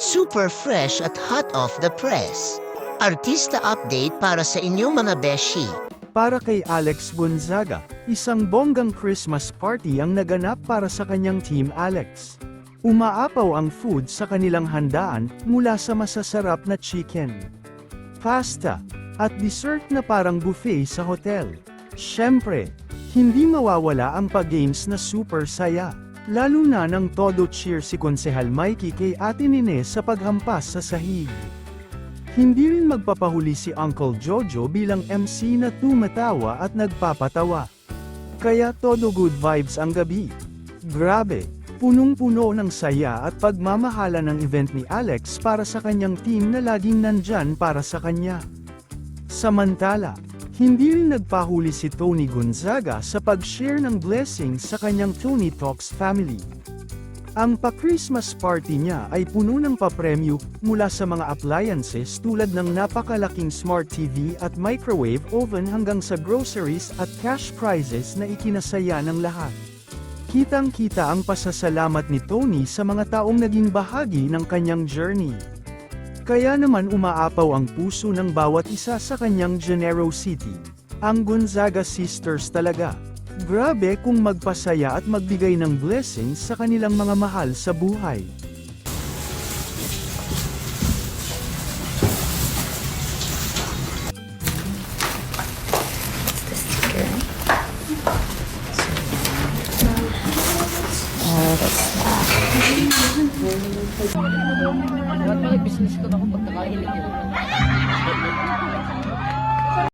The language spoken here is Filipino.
Super fresh at hot off the press. Artista update para sa inyong mga beshi. Para kay Alex Gonzaga, isang bonggang Christmas party ang naganap para sa kanyang Team Alex. Umaapaw ang food sa kanilang handaan mula sa masasarap na chicken, pasta, at dessert na parang buffet sa hotel. Siyempre, hindi mawawala ang pag-games na super saya. Lalo na nang todo cheer si Konsehal Mikey kay Ate Nene sa paghampas sa sahig. Hindi rin magpapahuli si Uncle Jojo bilang MC na tumatawa at nagpapatawa. Kaya todo good vibes ang gabi. Grabe, punong-puno ng saya at pagmamahala ng event ni Alex para sa kanyang team na laging nandyan para sa kanya. Samantala, hindi rin nagpahuli si Tony Gonzaga sa pag-share ng blessings sa kanyang Tony Talks family. Ang pa-Christmas party niya ay puno ng papremyo mula sa mga appliances tulad ng napakalaking smart TV at microwave oven hanggang sa groceries at cash prizes na ikinasaya ng lahat. Kitang-kita ang pasasalamat ni Tony sa mga taong naging bahagi ng kanyang journey. Kaya naman umaapaw ang puso ng bawat isa sa kanyang generosity. Ang Gonzaga sisters talaga. Grabe kung magpasaya at magbigay ng blessings sa kanilang mga mahal sa buhay. Dapat pala business ko na ako pagkakahilig yun.